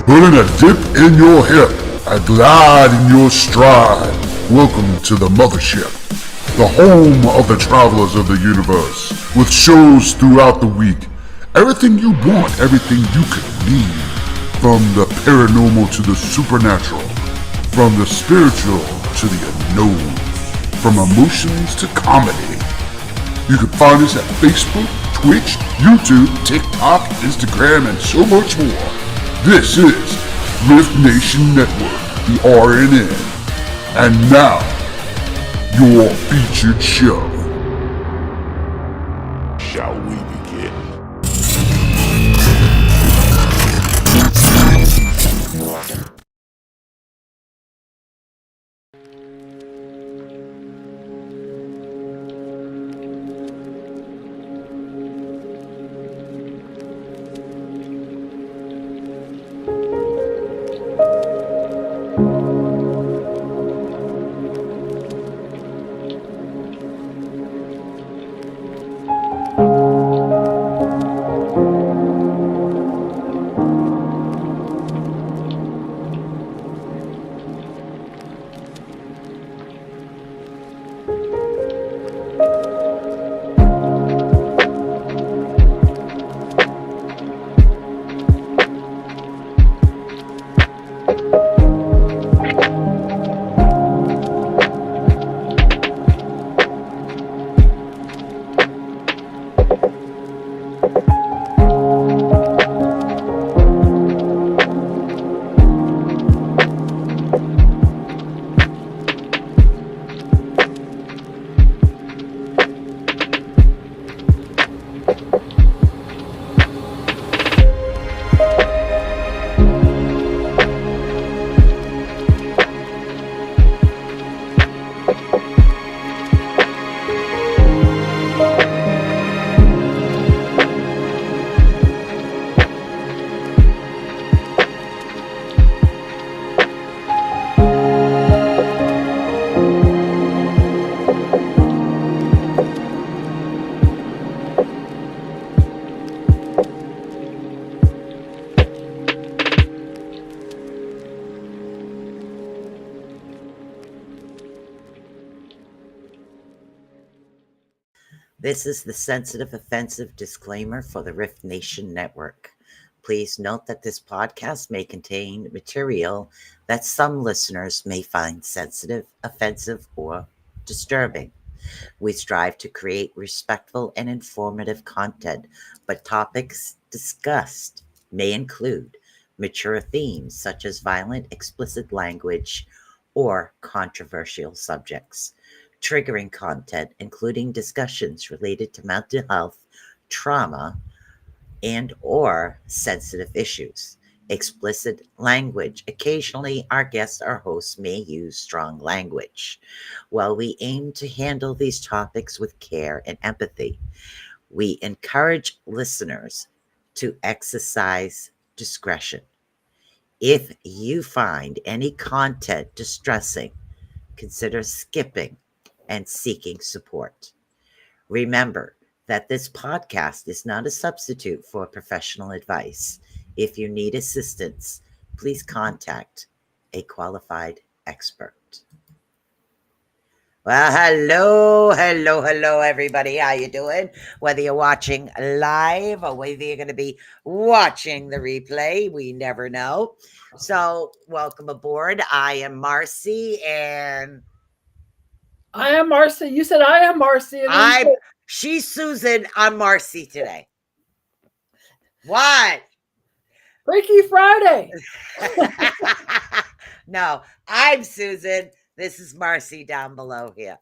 Putting a dip in your hip, a glide in your stride. Welcome to the mothership, the home of the travelers of the universe, with shows throughout the week. Everything you want, everything you could need. From the paranormal to the supernatural, from the spiritual to the unknown, from emotions to comedy. You can find us at Facebook, Twitch, YouTube, TikTok, Instagram, and so much more. This is Rift Nation Network, the RNN. And now, your featured show. Shall we begin? This is the sensitive, offensive disclaimer for the Rift Nation Network. Please note that this podcast may contain material that some listeners may find sensitive, offensive, or disturbing. We strive to create respectful and informative content, but topics discussed may include mature themes such as violent, explicit language or controversial subjects, triggering content, including discussions related to mental health, trauma, and or sensitive issues. Explicit language. Occasionally, our guests or hosts may use strong language. While we aim to handle these topics with care and empathy, we encourage listeners to exercise discretion. If you find any content distressing, consider skipping and seeking support. Remember that this podcast is not a substitute for professional advice. If you need assistance, please contact a qualified expert. Well, hello, everybody. How you doing? Whether you're watching live or whether you're going to be watching the replay, we never know. So, welcome aboard. I am Marci, and I am Marci. You said I am Marci. She's Susan. I'm Marci today. What? Freaky Friday. No, I'm Susan. This is Marci down below here.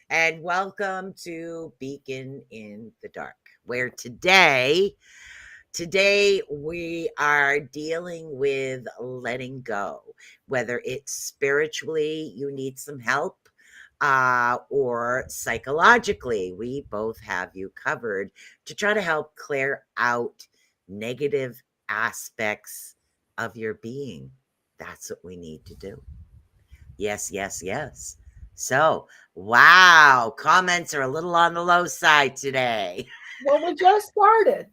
And welcome to Becon in the Dark, where today we are dealing with letting go, whether it's spiritually, you need some help, or psychologically, we both have you covered to try to help clear out negative aspects of your being. That's what we need to do. Yes. So, wow, comments are a little on the low side today. Well, we just started.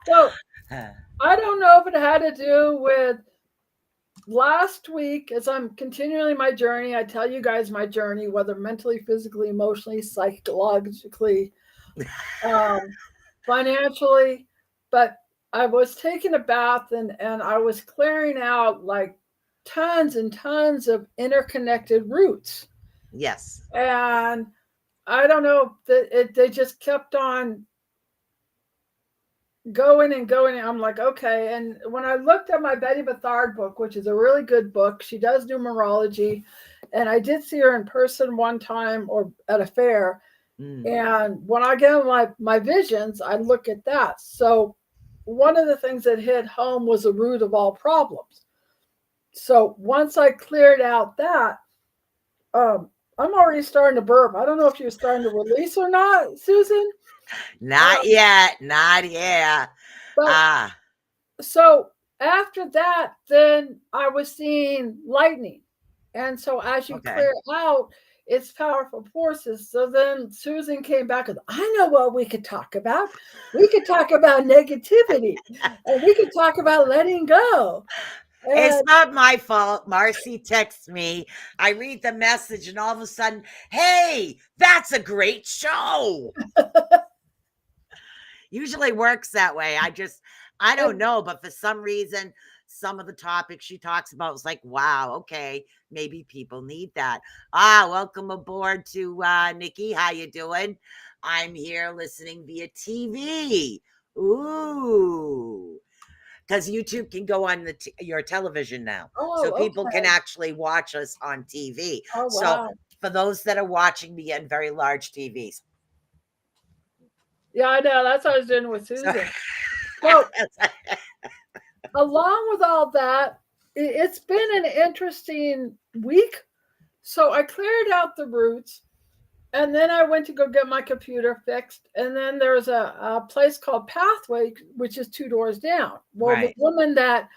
So I don't know if it had to do with last week, as I'm continuing my journey. I tell you guys my journey, whether mentally, physically, emotionally, psychologically, um, financially, but I was taking a bath and I was clearing out like tons and tons of interconnected roots. Yes. And I don't know, they just kept on going and going. And I'm like, okay. And when I looked at my Betty Bethard book, which is a really good book, she does numerology. And I did see her in person one time or at a fair. And when I get my visions, I look at that. So one of the things that hit home was the root of all problems. So once I cleared out that, I'm already starting to burp. I don't know if you're starting to release or not, Susan. Not yet. Not yet. But Ah. so after that, then I was seeing lightning. And so as you Okay. clear out, it's powerful forces. So then Susan came back with, I know what we could talk about. We could talk about negativity and we could talk about letting go. It's And not my fault. Marcy texts me. I read the message, and all of a sudden, hey, that's a great show. Usually works that way. I don't know, but for some reason, some of the topics she talks about was like, wow, okay, maybe people need that. Welcome aboard to Nikki. How you doing? I'm here listening via TV. Ooh. Because YouTube can go on your television now. So oh, people can okay. actually watch us on TV. Oh, So wow. for those that are watching me on very large TVs. Yeah, I know. That's what I was doing with So Susan. So along with all that, it's been an interesting week. So I cleared out the roots. And then I went to go get my computer fixed. And then there's a place called Pathway, which is 2 doors down. Well, the right, woman that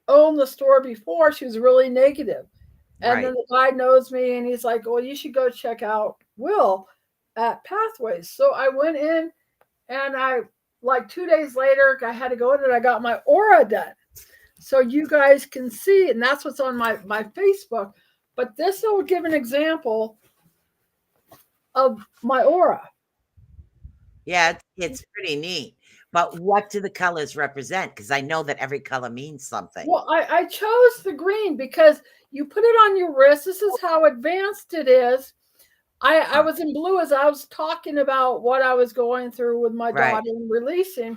owned the store before, she was really negative. And then right. the guy knows me and he's like, well, you should go check out Will at Pathways. So I went in and like 2 days later, I had to go in and I got my aura done. So you guys can see, and that's what's on my Facebook. But this will give an example of my aura. Yeah, it's pretty neat. But what do the colors represent? Because I know that every color means something. Well, I chose the green because you put it on your wrist. This is how advanced it is. I was in blue as I was talking about what I was going through with my Right, daughter and releasing.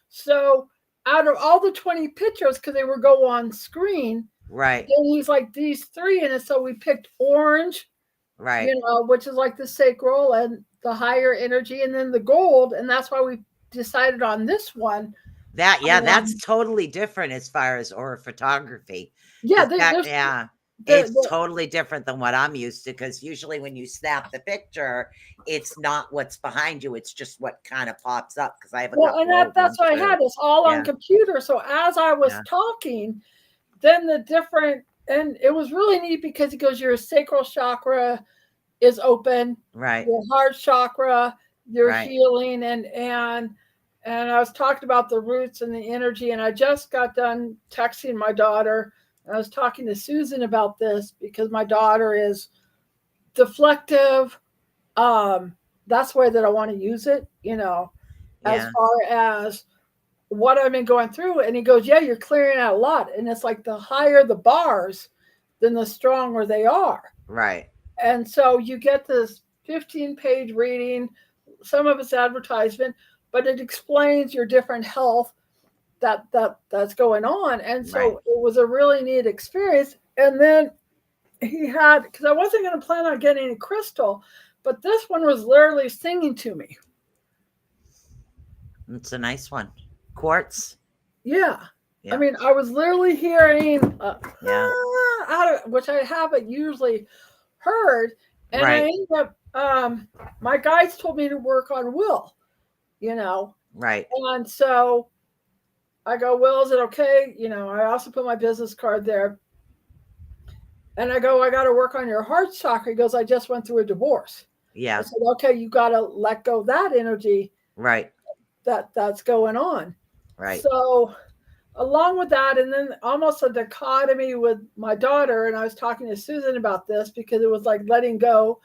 So out of all the 20 pictures, because they would go on screen, right, then he's like these three. And so we picked orange, right. which is like the sacral and the higher energy, and then the gold. And that's why we decided on this one. That's totally different as far as aura photography. Yeah, It's the totally different than what I'm used to. Because usually when you snap the picture, it's not what's behind you; it's just what kind of pops up. Because I have a well, and couple old that's ones what I too. had. It's all on Yeah, computer. So as I was yeah, talking, then the different, and it was really neat because it goes, your sacral chakra is open, right, your heart chakra, your right. healing, and I was talking about the roots and the energy. And I just got done texting my daughter. I was talking to Susan about this because my daughter is deflective. That's the way that I want to use it, as Yeah, far as what I've been going through. And he goes, yeah, you're clearing out a lot. And it's like the higher the bars, then the stronger they are. right. And so you get this 15-page reading. Some of it's advertisement, but it explains your different health that's going on. And Right. so it was a really neat experience. And then he had, because I wasn't going to plan on getting a crystal, but this one was literally singing to me. It's a nice one. Quartz. Yeah. I Yeah. mean, I was literally hearing Yeah. which I haven't usually heard. And I Right. ended up, my guides told me to work on Will, Right. And so I go, Will, is it okay? I also put my business card there. And I go, I got to work on your heart chakra. He goes, I just went through a divorce. I Yeah. said, okay, you got to let go of that energy Right. that's going on. Right. So along with that, and then almost a dichotomy with my daughter, and I was talking to Susan about this because it was like letting go,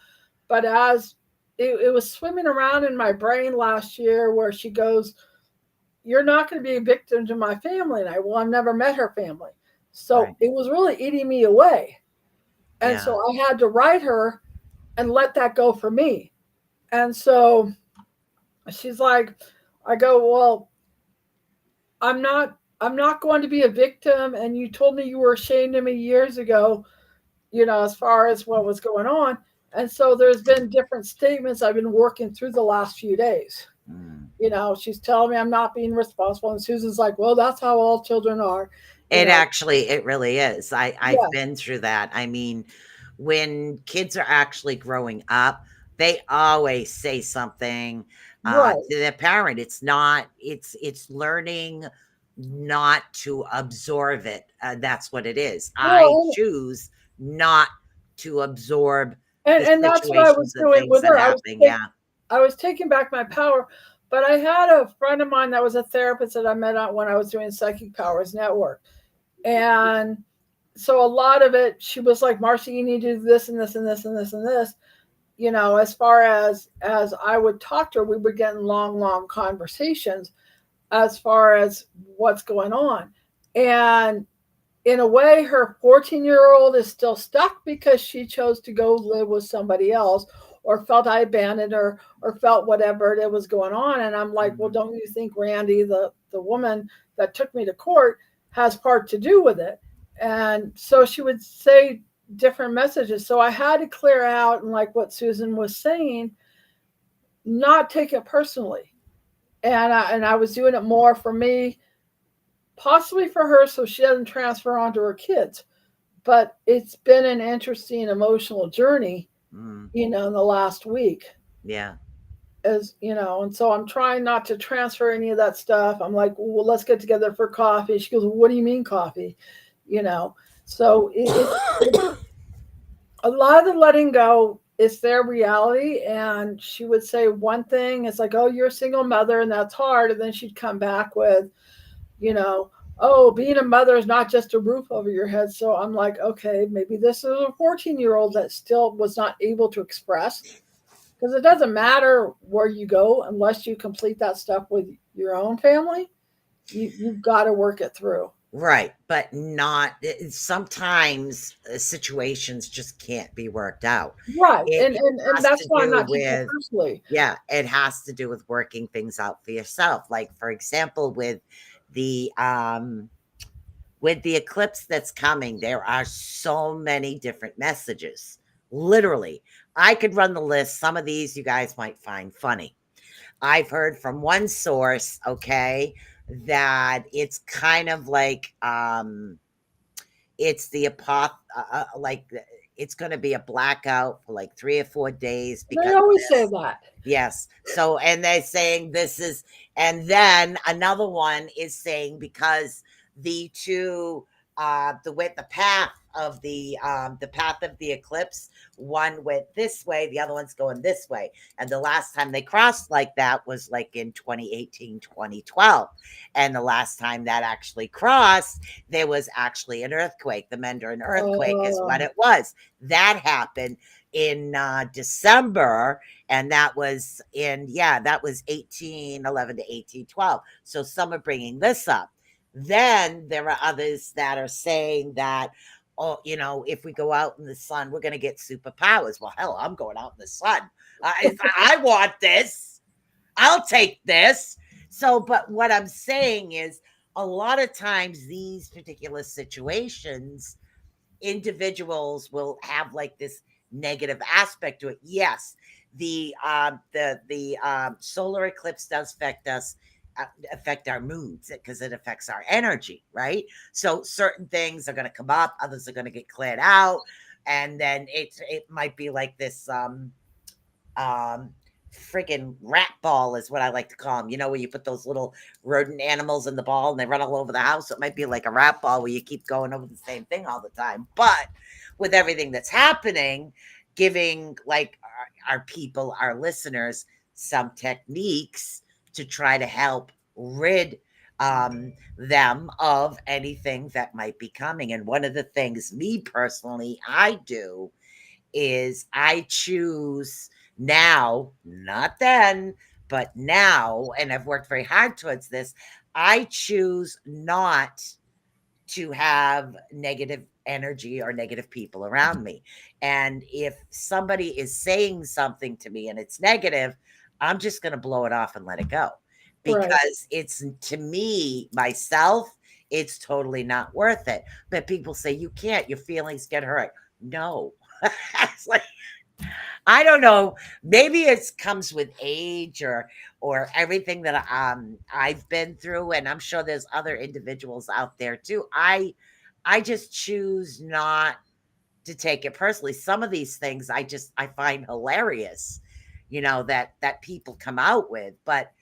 but as it was swimming around in my brain last year where she goes, you're not going to be a victim to my family. And I've never met her family. So Right. it was really eating me away. And Yeah. so I had to write her and let that go for me. And so she's like, I go, well, I'm not going to be a victim. And you told me you were ashamed of me years ago, as far as what was going on. And so there's been different statements I've been working through the last few days. Mm. She's telling me I'm not being responsible. And Susan's like, well, that's how all children are, you It know. actually it really is. I've Yeah, been through that. I mean, when kids are actually growing up, they always say something, right. to their parent. It's learning not to absorb it. That's what it is. I Well, choose not to absorb the and that's what I situations, was the doing things with that her. happen. Yeah. I was taking back my power, but I had a friend of mine that was a therapist that I met out when I was doing Psychic Powers Network. And so a lot of it, she was like, Marcy, you need to do this and this and this and this and this. As far as I would talk to her, we would get in long conversations as far as what's going on. And in a way, her 14-year-old is still stuck because she chose to go live with somebody else, or felt I abandoned her, or felt whatever it was going on. And I'm like, well, Mhm. don't you think Randy, the woman that took me to court, has part to do with it? And so she would say different messages. So I had to clear out, and like what Susan was saying, not take it personally. And I was doing it more for me, possibly for her, so she doesn't transfer onto her kids. But it's been an interesting emotional journey, Mm. in the last week. Yeah. And so I'm trying not to transfer any of that stuff. I'm like, well, let's get together for coffee. She goes, well, what do you mean coffee? You know, so it's a lot of the letting go is their reality. And she would say one thing, it's like, oh, you're a single mother and that's hard. And then she'd come back with, you know, oh, being a mother is not just a roof over your head. So I'm like, okay, maybe this is a 14-year-old that still was not able to express, because it doesn't matter where you go unless you complete that stuff with your own family. You've got to work it through. Right, but not sometimes situations just can't be worked out. Right. It And has that's to why I'm do not taking it with personally. yeah, it has to do with working things out for yourself. Like for example, the um with the eclipse that's coming, there are so many different messages. Literally, I could run the list. Some of these you guys might find funny. I've heard from one source, okay, that it's kind of like it's the like it's going to be a blackout for like 3 or 4 days They because of always say this. that. Yes. So, and they're saying this is, and then another one is saying because the two, the path of the path of the eclipse, one went this way, the other one's going this way. And the last time they crossed like that was like in 2018, 2012. And the last time that actually crossed, there was actually an earthquake. The Menderan earthquake is what Oh, it was. That happened in December, and that was 1811 to 1812. So some are bringing this up. Then there are others that are saying that, oh, if we go out in the sun, we're going to get superpowers. Well, hell, I'm going out in the sun. If I want this, I'll take this. So, but what I'm saying is, a lot of times these particular situations, individuals will have like this negative aspect to it. Yes, the solar eclipse does affect our moods because it affects our energy, right? So certain things are going to come up, others are going to get cleared out, and then it might be like this um friggin' rat ball is what I like to call them. Where you put those little rodent animals in the ball and they run all over the house. It might be like a rat ball where you keep going over the same thing all the time. But with everything that's happening, giving like our people, our listeners, some techniques to try to help rid them of anything that might be coming. And one of the things, me personally, I do is I choose now, not then, but now, and I've worked very hard towards this. I choose not to have negative energy or negative people around me. And if somebody is saying something to me and it's negative, I'm just going to blow it off and let it go, Right. because it's, to me, myself, it's totally not worth it. But people say, you can't, your feelings get hurt. No. It's like, I don't know. Maybe it comes with age, or everything that I've been through, and I'm sure there's other individuals out there too. I just choose not to take it personally. Some of these things I find hilarious, that people come out with. But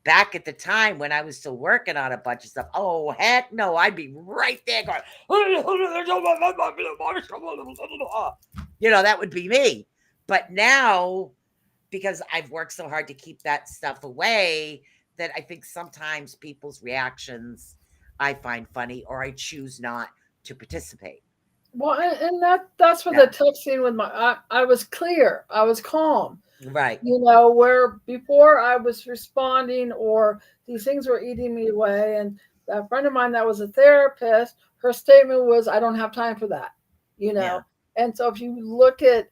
back at the time when I was still working on a bunch of stuff, oh heck no, I'd be right there going, that would be me. But now, because I've worked so hard to keep that stuff away, that I think sometimes people's reactions I find funny, or I choose not to participate. Well, and that's what Yeah. the texting with I was clear, I was calm. Right. Where before I was responding, or these things were eating me away. And a friend of mine that was a therapist, her statement was, I don't have time for that, you Yeah. know. And so if you look at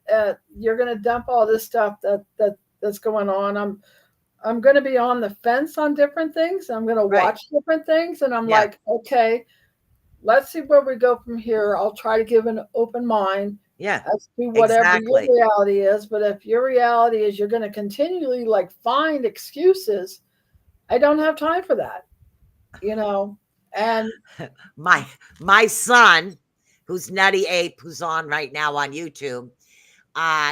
you're going to dump all this stuff that's going on. I'm going to be on the fence on different things. I'm going to Right. watch different things, and I'm Yeah. like, okay, let's see where we go from here. I'll try to give an open mind Yeah. as to whatever your Exactly. reality is. But if your reality is you're going to continually like find excuses, I don't have time for that, you know. And my my son, who's Nutty Ape, who's on right now on YouTube,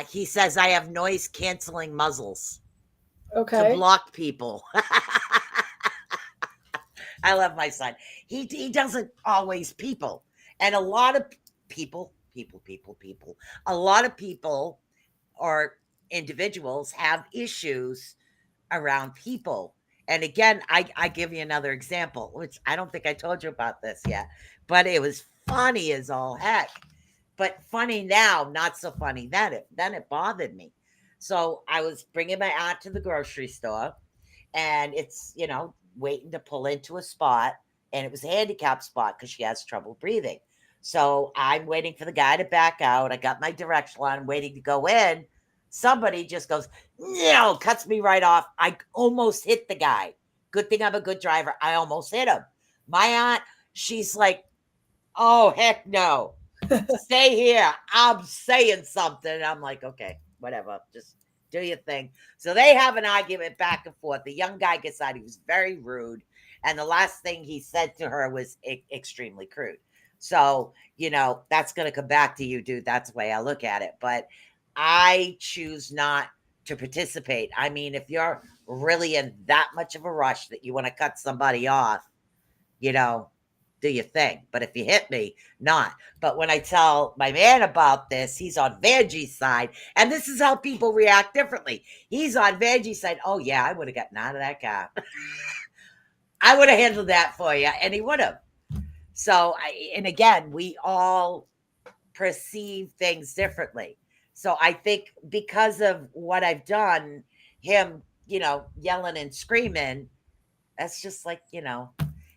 he says I have noise canceling muzzles to okay, block people. I love my son. He doesn't always people. And a lot of people. A lot of people or individuals have issues around people. And again, I give you another example, which I don't think I told you about this yet, but it was funny as all heck. But funny now, not so funny then. It bothered me. So I was bringing my aunt to the grocery store, and it's, waiting to pull into a spot, and it was a handicap spot because she has trouble breathing. So I'm waiting for the guy to back out. I got my directional on, I'm waiting to go in. Somebody just goes, no, cuts me right off. I almost hit the guy. Good thing I'm a good driver. I almost hit him. My aunt, she's like, oh, heck no. Stay here. I'm saying something. And I'm like, okay, whatever. Just do your thing. So they have an argument back and forth. The young guy gets out. He was very rude. And the last thing he said to her was extremely crude. So, that's going to come back to you, dude. That's the way I look at it. But I choose not to participate. I mean, if you're really in that much of a rush that you want to cut somebody off, you know, do your thing. But if you hit me, not. But when I tell my man about this, he's on Vanjie's side. And this is how people react differently. He's on Vanjie's side. Oh, yeah, I would have gotten out of that car. I would have handled that for you. And he would have. So, and again, we all perceive things differently. So I think because of what I've done, him, yelling and screaming, that's just like,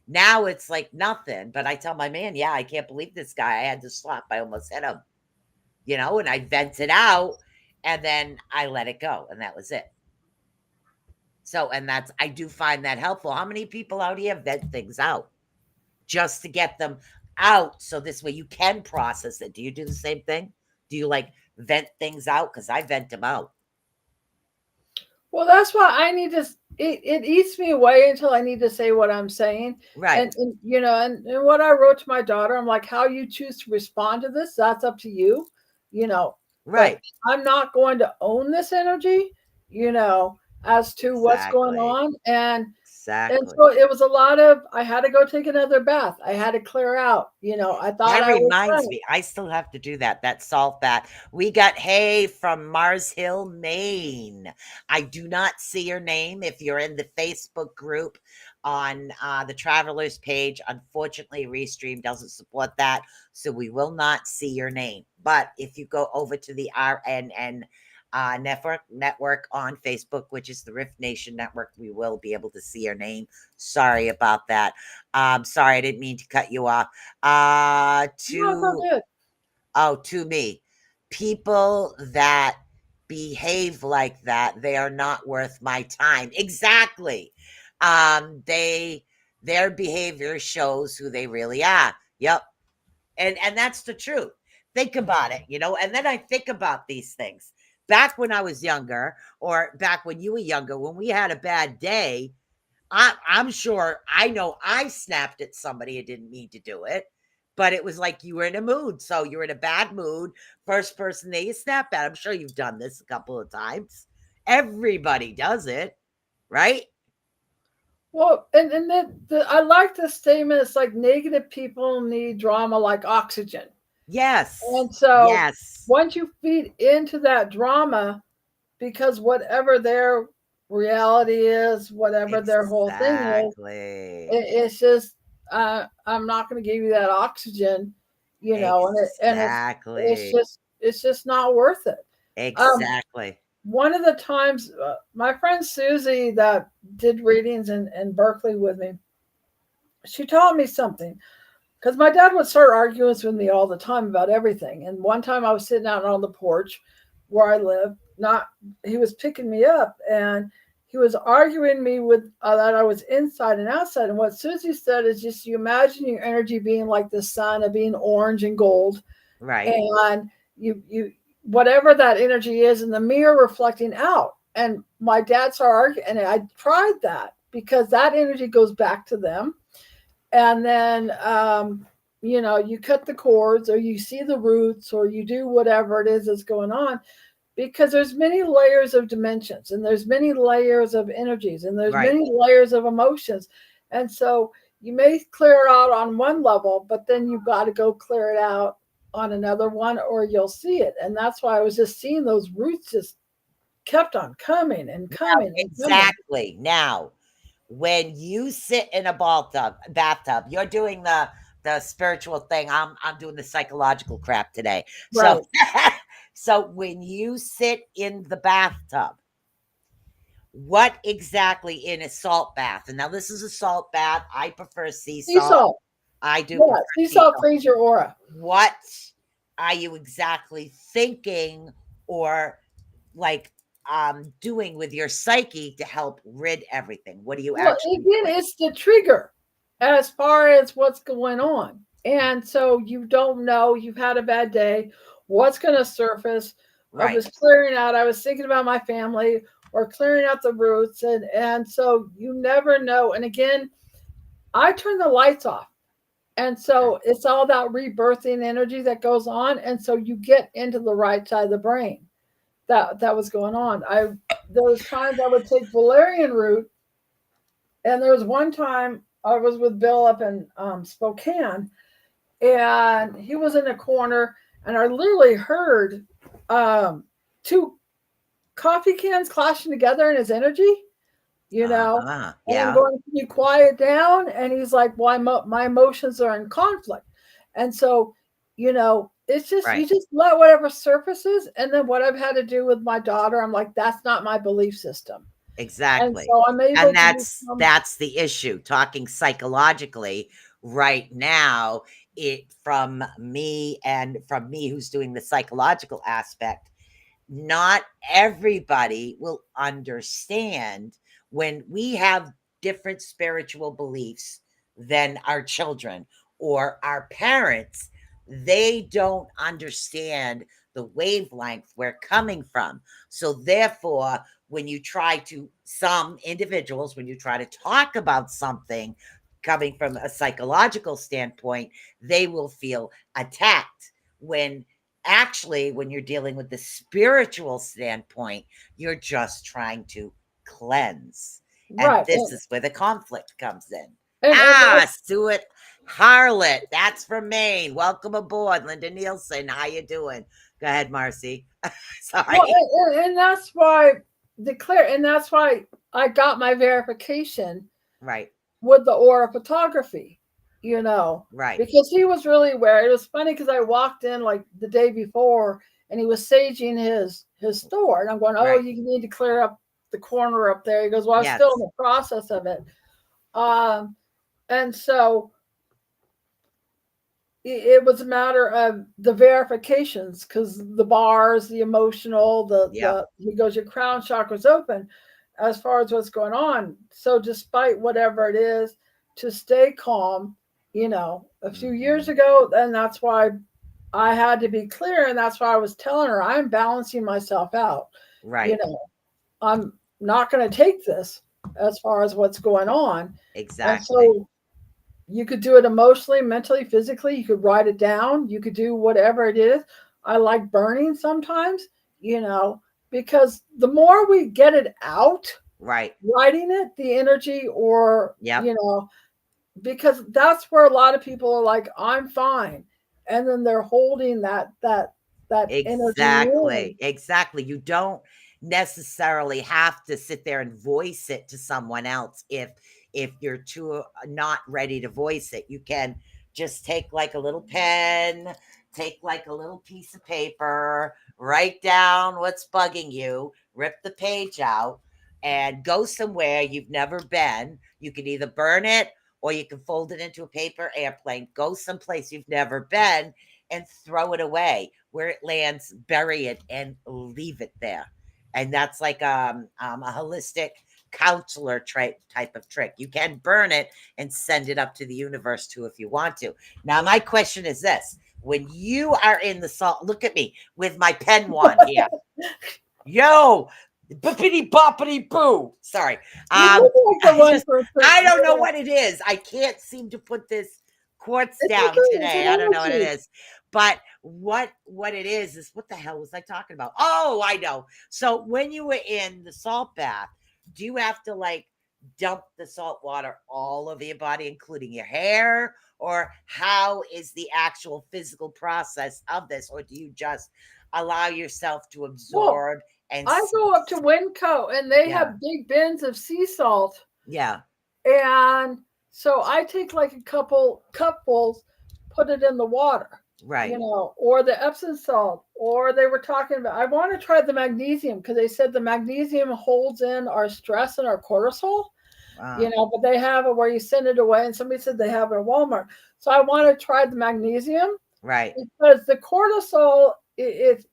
now it's like nothing. But I tell my man, yeah, I can't believe this guy. I had to stop. I almost hit him, and I vented out, and then I let it go. And that was it. So, and I do find that helpful. How many people out here vent things out just to get them out? So this way you can process it. Do you do the same thing? Do you like vent things out? Because I vent them out. well, that's why I need to. It eats me away until I need to say what I'm saying. Right. And what I wrote to my daughter, I'm like, how you choose to respond to this, that's up to you, you know. But Right. I'm not going to own this energy, as to what's going Exactly. on. And And Exactly. so it was a lot of, I had to go take another bath. I had to clear out. I thought That I was reminds right. me, I still have to do that salt bath. We got Hay from Mars Hill, Maine. I do not see your name if you're in the Facebook group on the Travelers page. Unfortunately, Restream doesn't support that, so we will not see your name. But if you go over to the RNN network on Facebook, which is the Rift Nation Network, we will be able to see your name. Sorry about that. Sorry, I didn't mean to cut you off. No, it's all To good. to me, people that behave like that, they are not worth my time. Exactly. Their behavior shows who they really are. Yep. And that's the truth. Think about it, and then I think about these things. Back when I was younger, or back when you were younger, when we had a bad day, I'm sure I know I snapped at somebody and didn't mean to do it, but it was like you were in a mood. So you're in a bad mood. First person that you snap at. I'm sure you've done this a couple of times. Everybody does it, right? Well, and I like the statement. It's like negative people need drama like oxygen. Yes. And so Yes. once you feed into that drama, because whatever their reality is, whatever their whole thing is, Exactly. it's just I'm not going to give you that oxygen, and Exactly. it's just not worth it. Um, Exactly. one of the times, my friend Susie that did readings in Berkeley with me, she taught me something because my dad would start arguing with me all the time about everything. And one time I was sitting out on the porch where I live, not he was picking me up and he was arguing me with that I was inside and outside. And what Susie said is just you imagine your energy being like the sun, of being orange and gold, Right. and you whatever that energy is in the mirror reflecting out. And my dad started arguing, and I tried that because that energy goes back to them. And then you cut the cords or you see the roots or you do whatever it is that's going on, because there's many layers of dimensions and there's many layers of energies and there's Right. many layers of emotions. And so you may clear it out on one level, but then you've got to go clear it out on another one or you'll see it. And that's why I was just seeing those roots just kept on coming and coming and coming. Exactly. Now, when you sit in a bathtub, you're doing the spiritual thing. I'm doing the psychological crap today. So Right. so when you sit in the bathtub, what exactly in a salt bath? And now this is a salt bath. I prefer sea Sea salt. salt. I do Yeah. prefer Sea sea salt salt. cleans your aura. What are you exactly thinking or like doing with your psyche to help rid everything? What are you Well, actually again, doing? it's the trigger as far as what's going on. And so you don't know, you've had a bad day, what's going to surface. I Right. was clearing out, I was thinking about my family or clearing out the roots. And so you never know. And again, I turn the lights off. And so it's all that rebirthing energy that goes on. And so you get into the right side of the brain that was going on. There was times I would take valerian root. And there was one time I was with Bill up in Spokane, and he was in a corner, and I literally heard two coffee cans clashing together in his energy, and I'm Yeah. going, can you quiet down? And he's like, well, my emotions are in conflict. And so, it's just, Right. you just let whatever surfaces. And then what I've had to do with my daughter, I'm like, that's not my belief system. And Exactly. so I'm able And to become. that's the issue. Talking psychologically right now, it from me who's doing the psychological aspect, not everybody will understand when we have different spiritual beliefs than our children or our parents. They don't understand the wavelength we're coming from. So, therefore, when you try to, some individuals, when you try to talk about something coming from a psychological standpoint, they will feel attacked. When actually, when you're dealing with the spiritual standpoint, you're just trying to cleanse. And Right. this is where the conflict comes in. And Stuart Harlot. That's from Maine. Welcome aboard, Linda Nielsen. How you doing? Go ahead, Marci. Sorry. well, and that's why that's why I got my verification Right. with the aura photography, you know, Right. because he was really aware. It was funny because I walked in like the day before and he was saging his store, and I'm going, oh, Right. you need to clear up the corner up there. He goes, well, I'm Yes. still in the process of it. And so it was a matter of the verifications, because the bars, the emotional, Yep. he goes, your crown chakra's open as far as what's going on. So despite whatever it is, to stay calm, you know, a few years ago, and that's why I had to be clear, and that's why I was telling her I'm balancing myself out. Right. You know, I'm not going to take this as far as what's going on. Exactly. And so you could do it emotionally, mentally, physically. You could write it down. You could do whatever it is. I like burning sometimes, you know, because the more we get it out, right. Writing it, the energy, or, Yep. you know, because that's where a lot of people are like, I'm fine. And then they're holding that energy. Exactly. You don't necessarily have to sit there and voice it to someone else if you're too not ready to voice it. You can just take like a little pen, take like a little piece of paper, write down what's bugging you, rip the page out, and go somewhere you've never been. You can either burn it or you can fold it into a paper airplane, go someplace you've never been, and throw it away. Where it lands, bury it and leave it there. And that's like a holistic counselor type of trick. You can burn it and send it up to the universe too if you want to. Now, my question is this: when you are in the salt, look at me with my pen wand here. Yo, bippity boppity boo. Sorry. You look like the one person. I don't know what it is. I can't seem to put this quartz down okay, today. I don't know what it is. But what it is what the hell was I talking about? Oh, I know. So when you were in the salt bath, do you have to like dump the salt water all over your body, including your hair? Or how is the actual physical process of this? Or do you just allow yourself to absorb? And I go up to Winco and they have big bins of sea salt. Yeah. And so I take like a couple cupfuls, put it in the water. Right. You know, or the Epsom salt, or they were talking about, I want to try the magnesium because they said the magnesium holds in our stress and our cortisol. Wow. You know, but they have it where you send it away, and somebody said they have it at Walmart. So I want to try the magnesium. Right. Because the cortisol, it's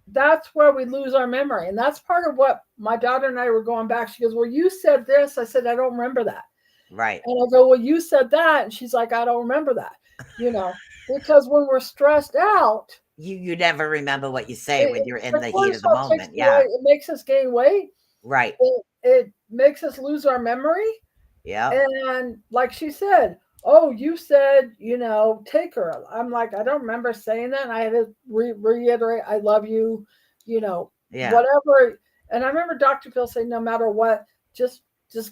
that's where we lose our memory. And that's part of what my daughter and I were going back. She goes, well, you said this. I said, I don't remember that. Right. And I go, well, you said that. And she's like, I don't remember that. You know, because when we're stressed out, you never remember what you say when you're in the heat of the moment. Yeah. It makes us gain weight. Right. It makes us lose our memory. Yeah. And like she said, oh, you said, you know, take her. I'm like, I don't remember saying that. And I had to reiterate, I love you, you know, whatever. And I remember Dr. Phil saying, no matter what, just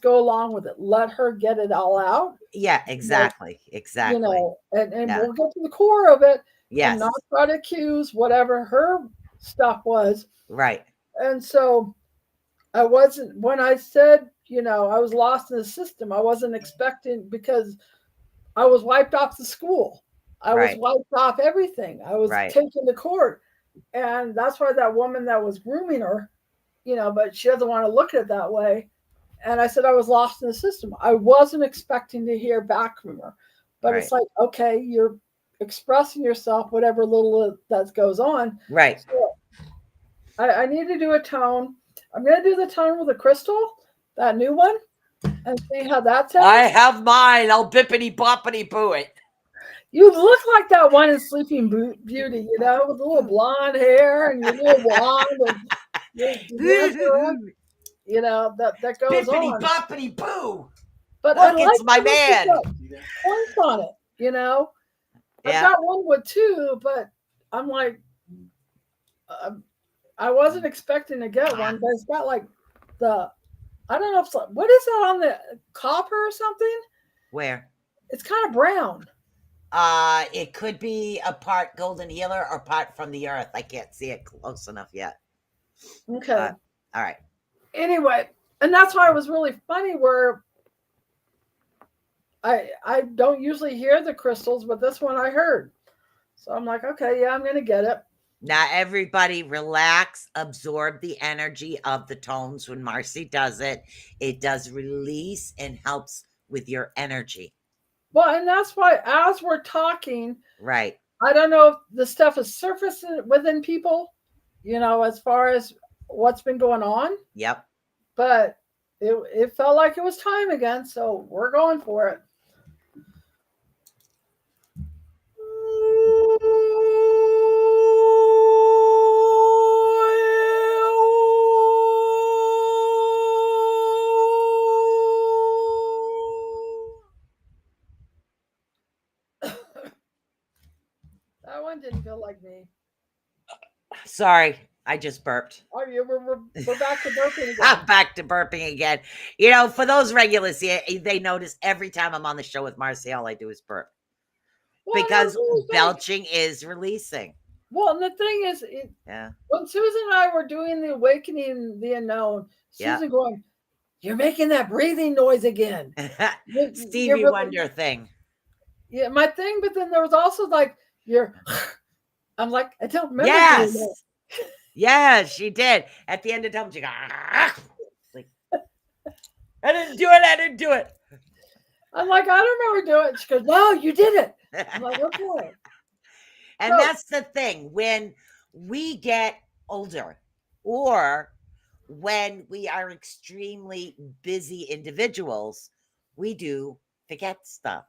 go along with it. Let her get it all out. Yeah, exactly. Like, exactly. You know, and we'll get to the core of it. Yes. And not try to accuse whatever her stuff was. Right. And so I wasn't, when I said, you know, I was lost in the system, I wasn't expecting, because I was wiped off the school. I was wiped off everything. I was taken to court. And that's why that woman that was grooming her, you know, but she doesn't want to look at it that way. And I said I was lost in the system. I wasn't expecting to hear back from her. But it's like, okay, you're expressing yourself, whatever little that goes on. Right. So I need to do a tone. I'm going to do the tone with a crystal, that new one, and see how that sounds. I have mine. I'll bippity boppity boo it. You look like that one in Sleeping Beauty, you know, with the little blonde hair and your little wand. And you know, that goes bippity on. Bippity boppity boo. But look, I like it's my man. Points on it, you know. I've got one with two, but I'm like, I wasn't expecting to get one, but it's got like the I don't know if it's, what is that on the copper or something? Where? It's kind of brown. It could be a part golden healer or part from the earth. I can't see it close enough yet. Okay. All right. Anyway, and that's why it was really funny where I don't usually hear the crystals, but this one I heard. So I'm like, okay, yeah, I'm gonna get it. Now, everybody relax, absorb the energy of the tones when Marci does it. It does release and helps with your energy. Well, and that's why as we're talking, Right. I don't know if the stuff is surfacing within people, as far as what's been going on, Yep. but it felt like it was time again, so we're going for it. That one didn't feel like me. Sorry, I just burped. Oh, yeah, we're back to burping again. I'm back to burping again. For those regulars, they notice every time I'm on the show with Marci, all I do is burp. Well, Because belching is releasing. Well, and the thing is, when Susan and I were doing the Awakening the Unknown, Susan going, "You're making that breathing noise again." Stevie Wonder thing. Yeah, my thing, but then there was also like, I'm like, I don't remember. Yes. Yes, she did. At the end of time, she goes, like, I didn't do it. I'm like, I don't remember doing it. She goes, no, you did it. I'm like, okay. And that's the thing. When we get older or when we are extremely busy individuals, we do forget stuff.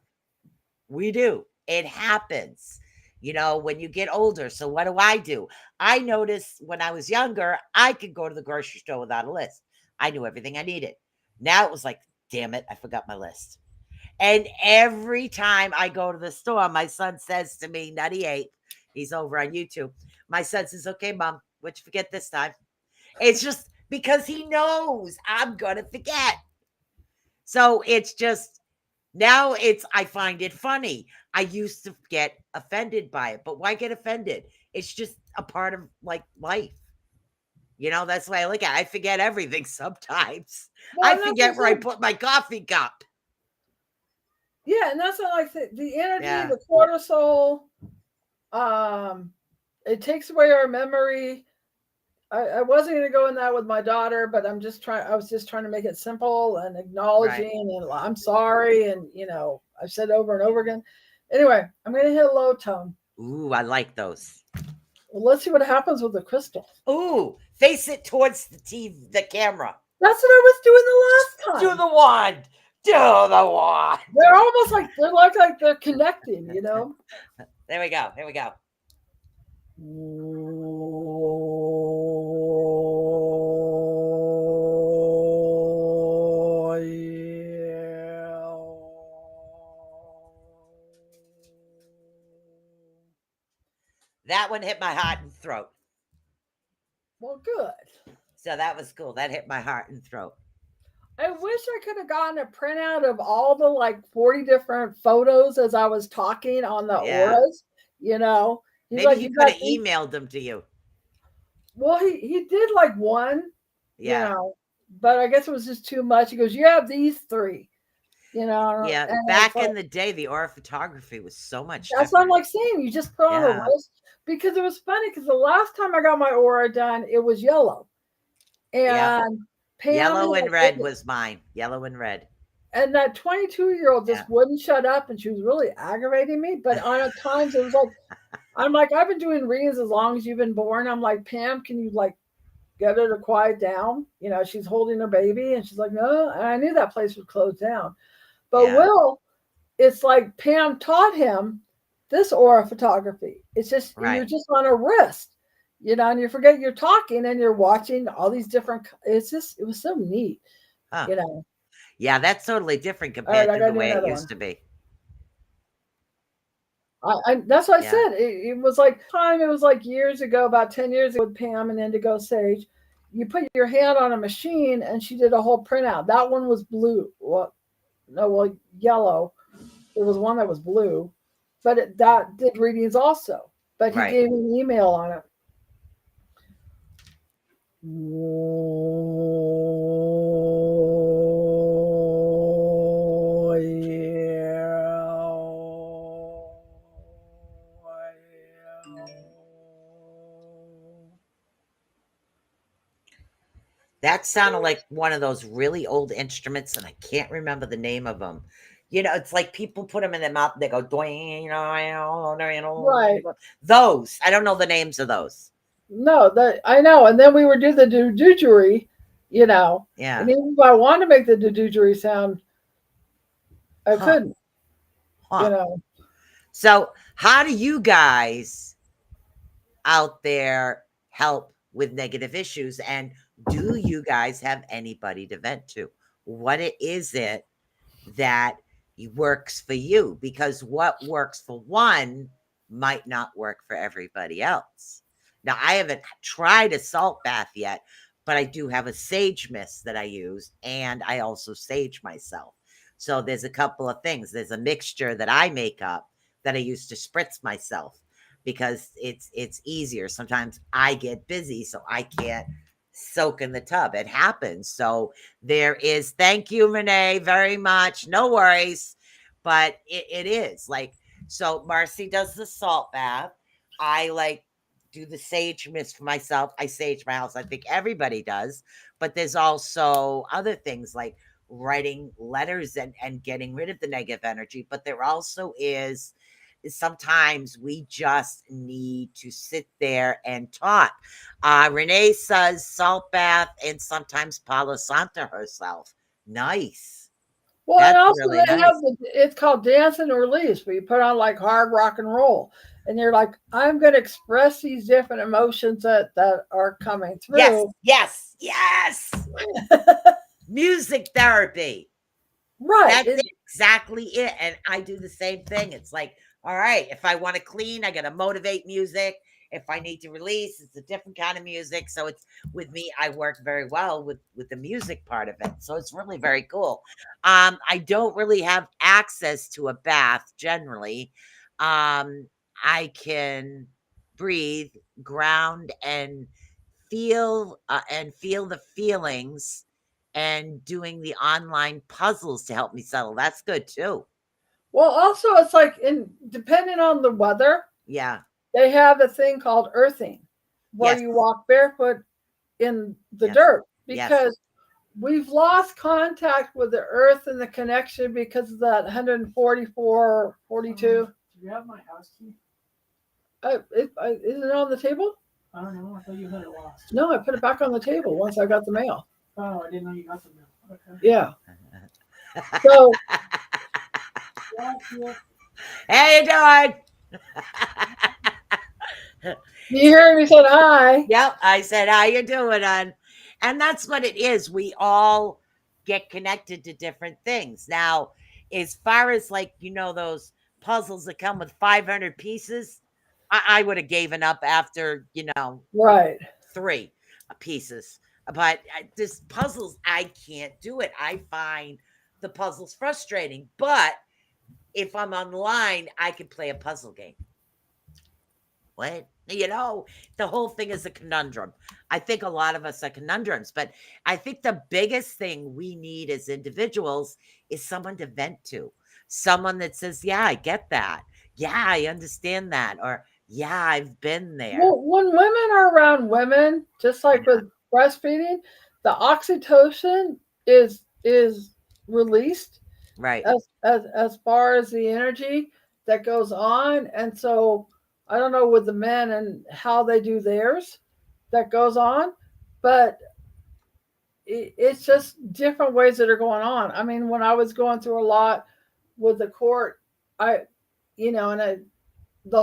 We do. It happens, when you get older. So what do? I noticed when I was younger, I could go to the grocery store without a list. I knew everything I needed. Now it was like, damn it, I forgot my list. And every time I go to the store, my son says to me, Nutty 8, he's over on YouTube. My son says, okay, Mom, what'd you forget this time? It's just because he knows I'm going to forget. So it's just, now I find it funny. I used to get offended by it, but why get offended? It's just a part of like life. That's why I look at it. I forget everything sometimes. Well, I forget where I put my coffee cup. Yeah, and that's not like the energy, the cortisol. It takes away our memory. I wasn't going to go in that with my daughter, but I was just trying to make it simple and acknowledging and I'm sorry. And, I've said over and over again. Anyway, I'm going to hit a low tone. Ooh, I like those. Well, let's see what happens with the crystal. Ooh, face it towards the camera. That's what I was doing the last time. Do the wand. Do the wand. They're almost like, they're connecting, There we go. Here we go. That one hit my heart and throat. Well, good. So that was cool. That hit my heart and throat. I wish I could have gotten a printout of all the 40 different photos as I was talking on the auras, Maybe he could have emailed them to you. Well, he did one, but I guess it was just too much. He goes, you have these 3, Yeah, back in the day, the aura photography was so much That's different. what I'm saying. You just put on a wrist. Because it was funny because the last time I got my aura done, it was yellow. And Pam yellow and red was mine. Yellow and red. And that 22-year-old just wouldn't shut up, and she was really aggravating me. But on times it was like, I'm like, I've been doing readings as long as you've been born. I'm like, Pam, can you get her to quiet down? She's holding her baby, and she's like, no. And I knew that place was closed down. But Will, it's like Pam taught him this aura photography. It's just you're just on a wrist. And you forget you're talking and you're watching all these different. It was so neat, Yeah, that's totally different compared to the way it used to be. That's what I said. It was like time. It was like years ago, about 10 years ago with Pam and Indigo Sage. you put your hand on a machine, and she did a whole printout. That one was blue. Well, no, well, yellow. There was one that was blue, but that did readings also. But he Right. gave me an email on it. Oh, That sounded like one of those really old instruments, and I can't remember the name of them. You know, it's like people put them in their mouth. They go, right. those. I don't know the names of those. No, that I know. And then we would do the dudgery, you know. Yeah. And even if I wanted to make the dudgery sound, I Huh. couldn't, you know. So, how do you guys out there help with negative issues? And do you guys have anybody to vent to? What is it that works for you? Because what works for one might not work for everybody else. Now, I haven't tried a salt bath yet, but I do have a sage mist that I use, and I also sage myself. So there's a couple of things. There's a mixture that I make up that I use to spritz myself because it's easier. Sometimes I get busy, so I can't soak in the tub. It happens. So there is, thank you, Renee, very much. No worries. But it is like, so Marci does the salt bath. I like do the sage mist for myself. I sage my house. I think everybody does. But there's also other things like writing letters and getting rid of the negative energy. But there also is sometimes we just need to sit there and talk. Renee says salt bath and sometimes Palo Santa herself. Nice. Well, and That's also really they have nice. it's called dance and release, where you put on like hard rock and roll, and you're like, I'm going to express these different emotions that are coming Yes, through. yes, yes. Music therapy. Right. That's exactly it. And I do the same thing. It's like, all right, if I want to clean, I got to motivate music. If I need to release, it's a different kind of music. So it's with me, I work very well with the music part of it. So it's really very cool. I don't really have access to a bath generally. I can breathe, ground, and feel the feelings and doing the online puzzles to help me settle. That's good too. Well, also it's like depending on the weather, Yeah. they have a thing called earthing, where Yes. you walk barefoot in the Yes. dirt, Yes. because we've lost contact with the earth and the connection because of that 144, 42. Do you have my house key? Is it on the table? I don't know. I thought you had it lost. No, I put it back on the table once I got the mail. Oh, I didn't know you got the mail. Okay. Yeah. So How you doing? you hear me said hi. Yep. I said, how you doing, hon? And that's what it is. We all get connected to different things. Now, as far as like, those puzzles that come with 500 pieces, I would have given up after, Right. 3 pieces. But this puzzles, I can't do it. I find the puzzles frustrating. But if I'm online, I can play a puzzle game. What? The whole thing is a conundrum. I think a lot of us are conundrums, but I think the biggest thing we need as individuals is someone to vent to. Someone that says, yeah, I get that. Yeah, I understand that. Or, yeah, I've been there. Well, when women are around women, just like with breastfeeding, the oxytocin is released Right. as far as the energy that goes on. And so I don't know with the men and how they do theirs that goes on, but it's just different ways that are going on. I mean, when I was going through a lot with the court, the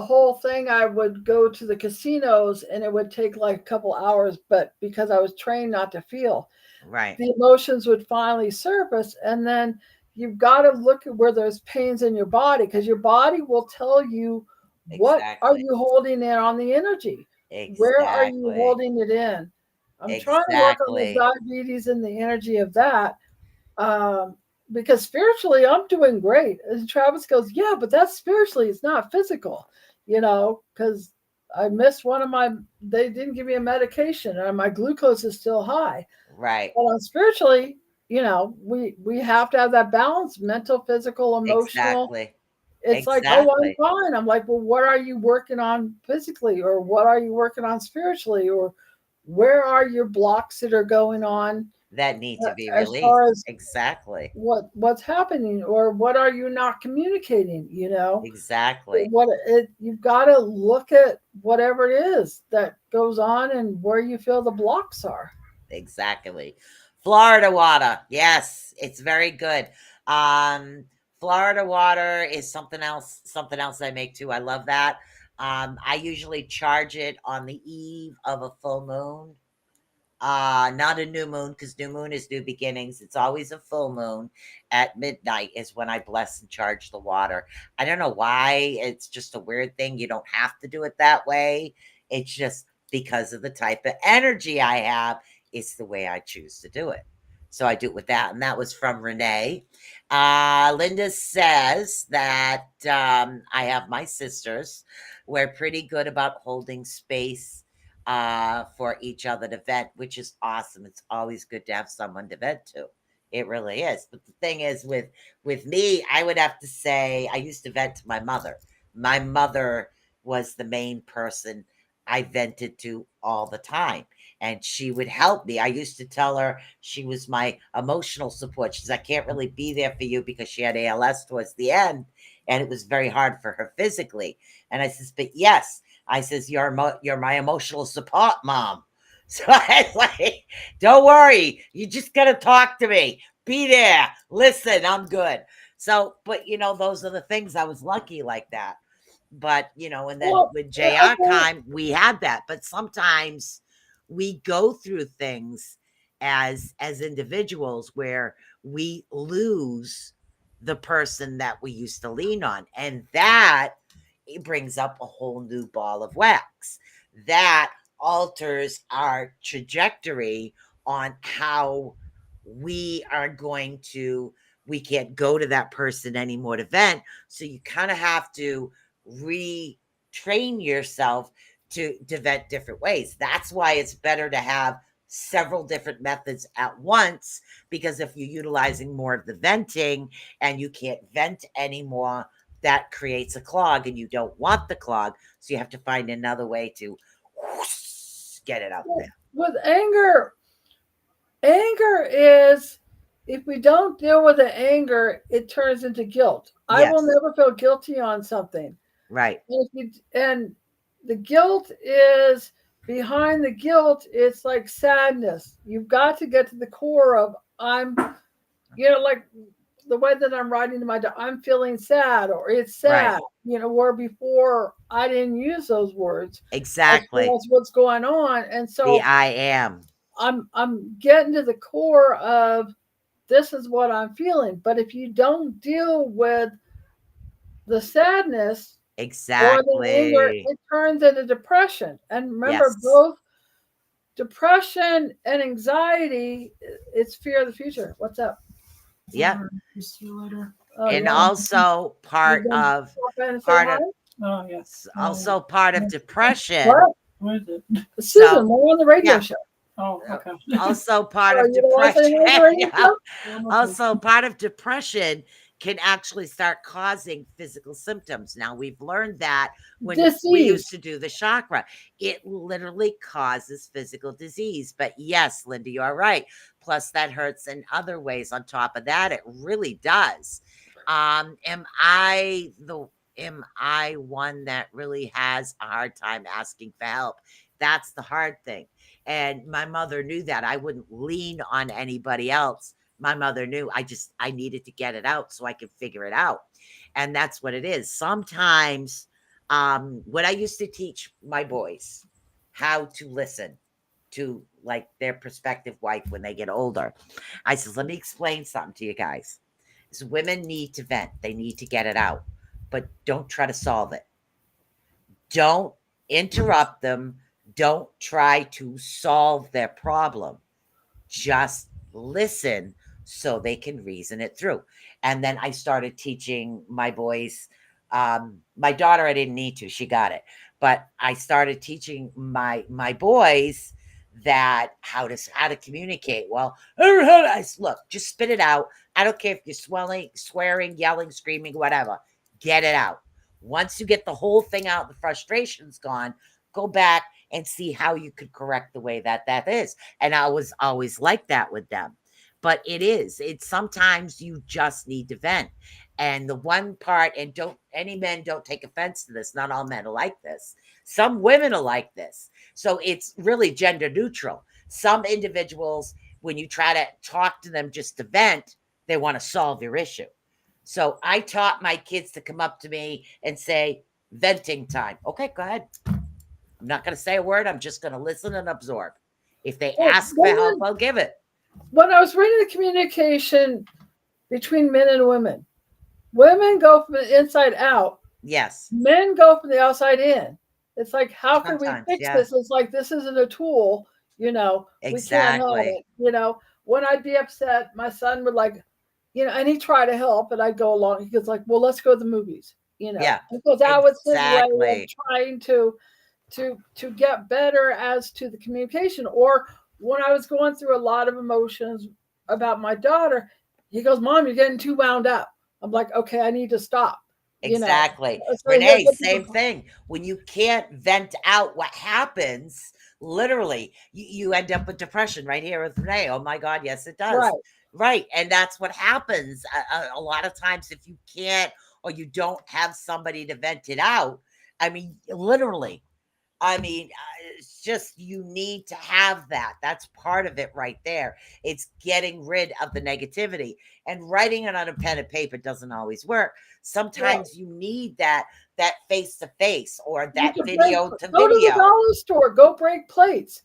whole thing, I would go to the casinos and it would take like a couple hours, but because I was trained not to feel, Right. the emotions would finally surface. And then you've got to look at where there's pains in your body, because your body will tell you what are Exactly. you holding in on the energy. Exactly. Where are you holding it in? I'm trying to work on the Exactly. diabetes and the energy of that. Um, because spiritually, I'm doing great. And Travis goes, yeah, but that's spiritually, it's not physical, because I missed one of my, they didn't give me a medication and my glucose is still high. Right. But spiritually, we have to have that balance, mental, physical, emotional. Exactly. It's like, oh, I'm Exactly. fine. I'm like, well, what are you working on physically, or what are you working on spiritually, or where are your blocks that are going on That need to be as far released. as Exactly. what's happening, or what are you not communicating? Exactly. You've got to look at whatever it is that goes on and where you feel the blocks are. Exactly. Florida water. Yes, it's very good. Um, Florida water is something else I make too. I love that. I usually charge it on the eve of a full moon. Not a new moon, because new moon is new beginnings. It's always a full moon at midnight is when I bless and charge the water. I don't know why. It's just a weird thing. You don't have to do it that way. It's just because of the type of energy I have. It's the way I choose to do it. So I do it with that. And that was from Renee. Linda says that I have my sisters. We're pretty good about holding space for each other to vent, which is awesome. It's always good to have someone to vent to. It really is. But the thing is, with me, I would have to say I used to vent to my mother. My mother was the main person I vented to all the time. And she would help me. I used to tell her she was my emotional support. She says, I can't really be there for you because she had ALS towards the end. And it was very hard for her physically. And I says, but yes, I says, you're my emotional support mom. So I was like, don't worry. You just got to talk to me. Be there. Listen, I'm good. So, but those are the things. I was lucky like that. But, and then Well, with I JR think time, we had that. But sometimes we go through things as individuals where we lose the person that we used to lean on. And that it brings up a whole new ball of wax that alters our trajectory on how we are going to we can't go to that person anymore to vent. So you kind of have to retrain yourself to vent different ways. That's why it's better to have several different methods at once, because if you're utilizing more of the venting and you can't vent anymore, that creates a clog, and you don't want the clog. So you have to find another way to get it out there. with anger is, if we don't deal with the anger, it turns into guilt. I will Yes. never feel guilty on something. Right. And the guilt is, behind the guilt, it's like sadness. You've got to get to the core of, like the way that I'm writing to my dog, I'm feeling sad, or it's Right. sad, where before I didn't use those words as far Exactly. as what's going on. And The so I am. I'm getting to the core of, this is what I'm feeling. But if you don't deal with the sadness or the anger, Exactly. it turns into depression. And remember, Yes. both depression and anxiety, it's fear of the future. What's up? Yep. See you later. Oh, And yeah. also You going to stop in and say part hi? of Oh, yes. also part of depression. What? What is it? Susan, So we're on the radio yeah, show. Oh, okay. also part Oh, of you don't want to say depression. hi on the radio Yeah. show? Also part of depression can actually start causing physical symptoms. Now we've learned that when we Disease. used to do the chakra, it literally causes physical disease. But yes, Linda, you're right. Plus that hurts in other ways on top of that. It really does. Am I one that really has a hard time asking for help? That's the hard thing. And my mother knew that. I wouldn't lean on anybody else. My mother knew I needed to get it out so I could figure it out. And that's what it is. Sometimes when I used to teach my boys how to listen to like their prospective wife when they get older, I says, let me explain something to you guys. So women need to vent. They need to get it out, but don't try to solve it. Don't interrupt them. don't try to solve their problem. Just listen so they can reason it through. And then I started teaching my boys. My daughter, I didn't need to; she got it. But I started teaching my boys that how to communicate. Well, look, just spit it out. I don't care if you're swelling, swearing, yelling, screaming, whatever. Get it out. Once you get the whole thing out, the frustration's gone. Go back and see how you could correct the way that is. And I was always like that with them. But it's sometimes you just need to vent. And the one part, and any men don't take offense to this. Not all men are like this. Some women are like this. So it's really gender neutral. Some individuals, when you try to talk to them just to vent, they want to solve your issue. So I taught my kids to come up to me and say, venting time. Okay, go ahead. I'm not going to say a word. I'm just going to listen and absorb. If they ask for help, I'll give it. When I was reading the communication between men and women go from the inside out. Yes. Men go from the outside in. It's like, how can we fix this? It's like, this isn't a tool, Exactly. We can't help it. When I'd be upset, my son would and he'd try to help, and I'd go along. He goes like, well, let's go to the movies, Yeah. Because that was his way of trying to get better as to the communication. Or when I was going through a lot of emotions about my daughter, he goes, Mom, you're getting too wound up. I'm like, okay, I need to stop. Exactly. So Renee, same thing. When you can't vent out what happens, literally, you end up with depression right here with Renee. Oh my God, yes, it does. Right. And that's what happens a lot of times if you can't, or you don't have somebody to vent it out. I mean, literally. It's just, you need to have that. That's part of it right there. It's getting rid of the negativity, and writing it on a pen and paper doesn't always work. Sometimes you need that face to face, or that video to video. Go to the dollar store, go break plates,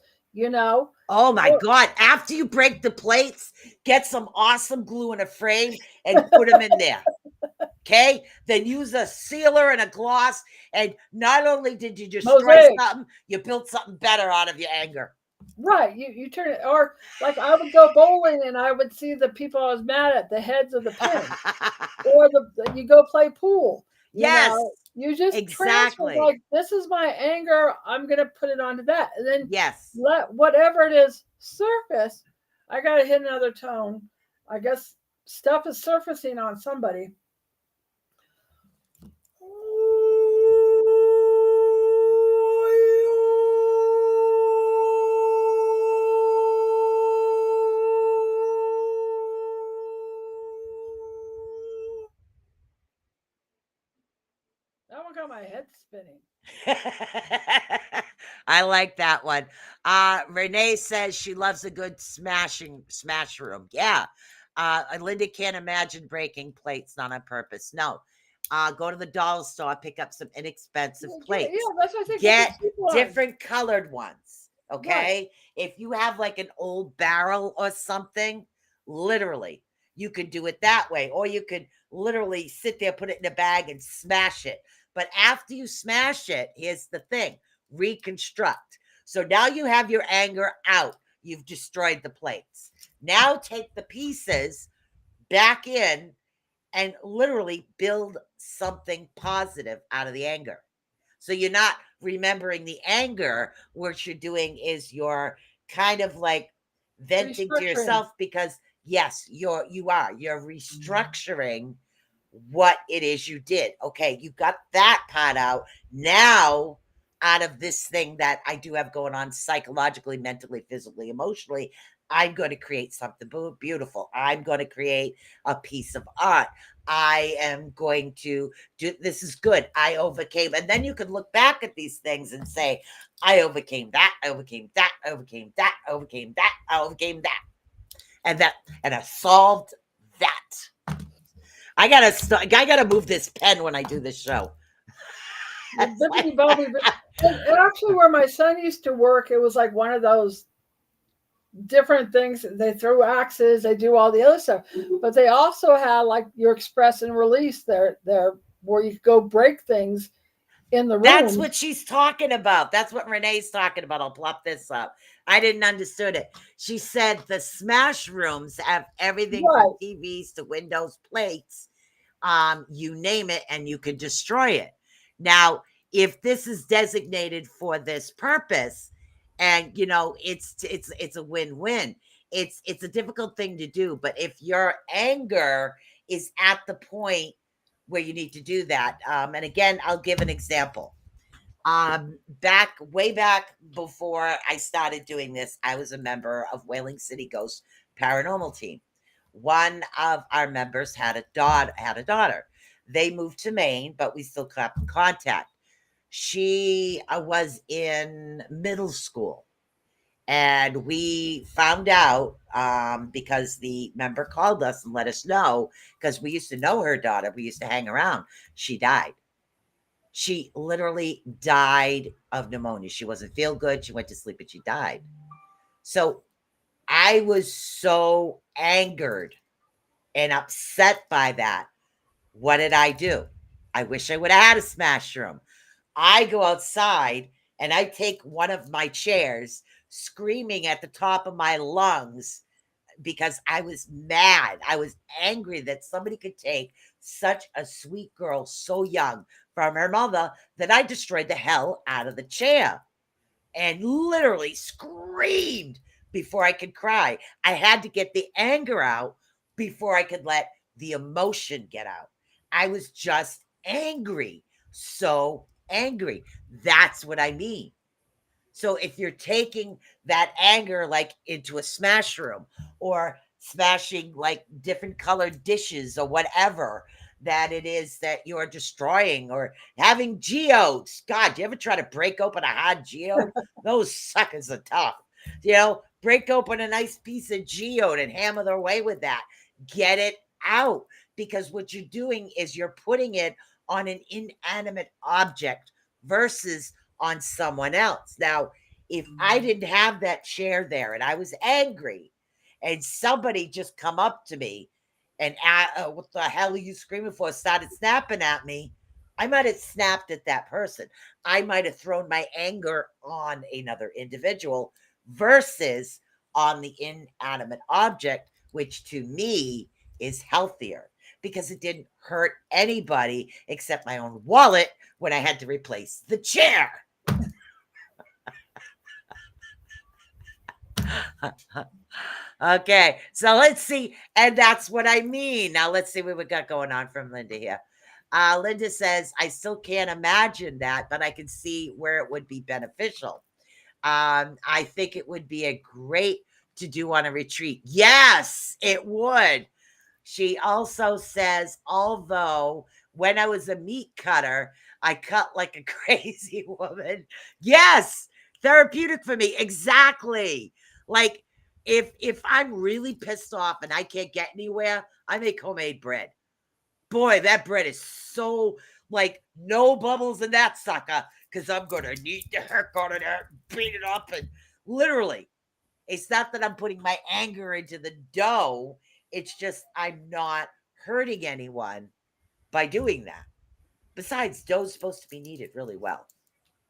Oh my God. After you break the plates, get some awesome glue in a frame and put them in there. Okay, then use a sealer and a gloss, and not only did you destroy something, you built something better out of your anger. Right, you turn it. Or like, I would go bowling and I would see the people I was mad at, the heads of the pins. Or you go play pool. You just transfer, like, this is my anger, I'm gonna put it onto that, and then let whatever it is surface. I gotta hit another tone. I guess stuff is surfacing on somebody. That one got my head spinning. I like that one. Renee says she loves a good smash room. Yeah. Linda can't imagine breaking plates, not on purpose. No. Go to the dollar store, pick up some inexpensive plates. Yeah, that's what I think. Get different colored ones. Okay. Right. If you have like an old barrel or something, literally, you could do it that way. Or you could literally sit there, put it in a bag and smash it. But after you smash it, here's the thing: reconstruct. So now you have your anger out. You've destroyed the plates. Now take the pieces back in and literally build something positive out of the anger. So you're not remembering the anger. What you're doing is you're kind of like venting to yourself, because yes, you're restructuring what it is you did. Okay, you got that part out. Now, out of this thing that I do have going on psychologically, mentally, physically, emotionally, I'm going to create something beautiful. I'm going to create a piece of art. I am going to do, this is good. I overcame. And then you can look back at these things and say, I overcame that. I overcame that. I overcame that. I overcame that. I overcame that. And I solved that. I gotta move this pen when I do this show. And actually, where my son used to work, it was like one of those different things. They throw axes, they do all the other stuff, but they also had like your express and release there where you go break things in the room. That's what she's talking about. That's what Renee's talking about. I'll plop this up. I didn't understood it. She said the smash rooms have everything Right. from TVs to windows, plates, you name it, and you can destroy it. Now, if this is designated for this purpose, and it's a win-win. It's a difficult thing to do, but if your anger is at the point where you need to do that, and again, I'll give an example. Way back before I started doing this, I was a member of Whaling City Ghost Paranormal Team. One of our members had a daughter. They moved to Maine, but we still kept in contact. She was in middle school, and we found out because the member called us and let us know, because we used to know her daughter. We used to hang around. She died. She literally died of pneumonia. She wasn't feel good. She went to sleep and she died. So I was so angered and upset by that. What did I do? I wish I would have had a smash room. I go outside and I take one of my chairs, screaming at the top of my lungs because I was mad. I was angry that somebody could take such a sweet girl so young from her mother that I destroyed the hell out of the chair and literally screamed before I could cry. I had to get the anger out before I could let the emotion get out. I was just angry. So angry. That's what I mean. So if you're taking that anger like into a smash room or smashing like different colored dishes or whatever that it is that you're destroying, or having geodes. God, do you ever try to break open a hard geode? Those suckers are tough. Break open a nice piece of geode and hammer their way with that. Get it out, because what you're doing is you're putting it on an inanimate object versus on someone else. Now, if I didn't have that chair there and I was angry and somebody just come up to me and what the hell are you screaming for, started snapping at me, I might have snapped at that person. I might have thrown my anger on another individual versus on the inanimate object, which to me is healthier because it didn't hurt anybody except my own wallet when I had to replace the chair. Okay, so let's see. And that's what I mean. Now let's see what we got going on from Linda here. Linda says, I still can't imagine that, but I can see where it would be beneficial. I think it would be a great to do on a retreat. Yes, it would. She also says, although when I was a meat cutter, I cut like a crazy woman. Yes, therapeutic for me. Exactly. Like if I'm really pissed off and I can't get anywhere, I make homemade bread. Boy, that bread is so like no bubbles in that sucker, because I'm gonna need the heck out of that, beat it up, and literally, it's not that I'm putting my anger into the dough. It's just I'm not hurting anyone by doing that. Besides, dough's supposed to be kneaded really well.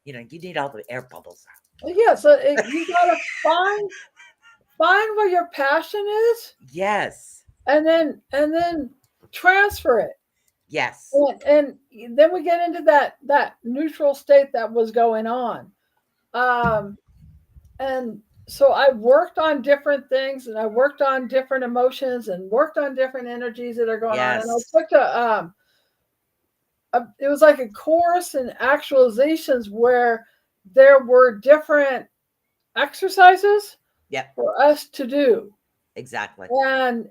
You need all the air bubbles out. Yeah, so you gotta find where your passion is, Yes. and then transfer it. Yes. And then we get into that neutral state that was going on. And so I worked on different things, and I worked on different emotions, and worked on different energies that are going on. And I Yes. took it was like a course in actualizations where there were different exercises Yep. for us to do. Exactly.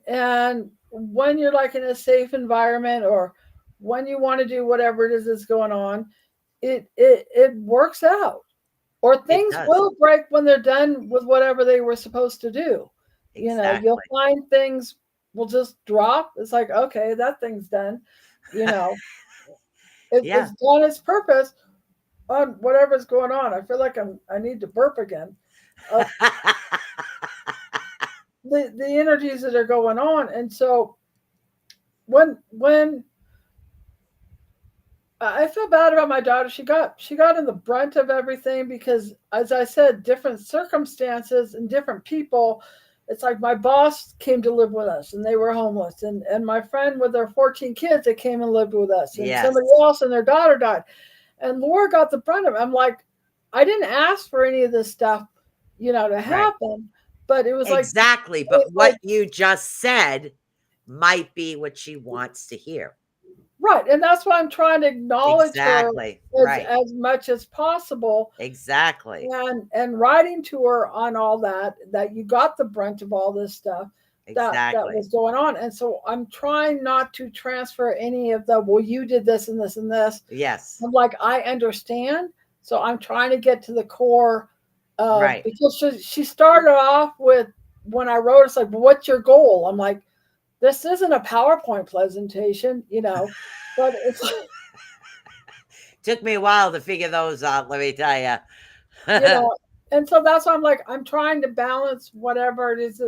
And when you're like in a safe environment, or when you want to do whatever it is that's going on, it works out. Or things will break when they're done with whatever they were supposed to do. Exactly. You'll find things will just drop. It's like, okay, that thing's done. It's done its purpose on whatever's going on. I feel like I need to burp again. The energies that are going on. And so when I feel bad about my daughter. She got in the brunt of everything because, as I said, different circumstances and different people. It's like my boss came to live with us and they were homeless, and my friend with their 14 kids that came and lived with us, and Yes. somebody else and their daughter died, and Laura got the brunt of it. I'm like, I didn't ask for any of this stuff, to happen, but it was exactly. But what you just said might be what she wants to hear. Right. And that's why I'm trying to acknowledge her Exactly. Right. as much as possible. Exactly. And writing to her on all that you got the brunt of all this stuff that Exactly. was going on. And so I'm trying not to transfer any of the, well, you did this and this and this. Yes. I'm like, I understand. So I'm trying to get to the core Right. because she started off with, when I wrote, it's like, well, what's your goal? I'm like, this isn't a PowerPoint presentation, but it's like, took me a while to figure those out, let me tell you. And so that's why I'm like, I'm trying to balance whatever it is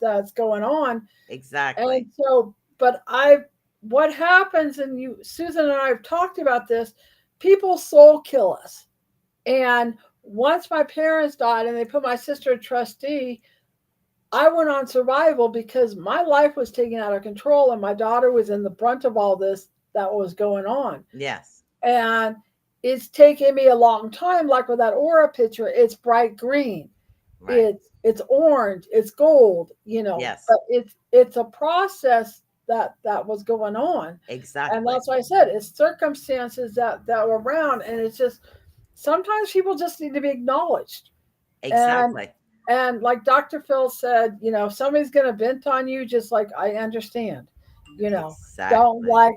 that's going on. Exactly. And so, but what happens, and Susan and I have talked about this, people soul kill us. And once my parents died and they put my sister a trustee, I went on survival because my life was taken out of control and my daughter was in the brunt of all this that was going on. Yes. And it's taken me a long time, like with that aura picture, it's bright green. Right. It's orange, it's gold, Yes. but it's a process that was going on. Exactly. And that's why I said it's circumstances that were around, and it's just sometimes people just need to be acknowledged. Exactly. And like Dr. Phil said, if somebody's going to vent on you, just like, I understand, Exactly. don't like,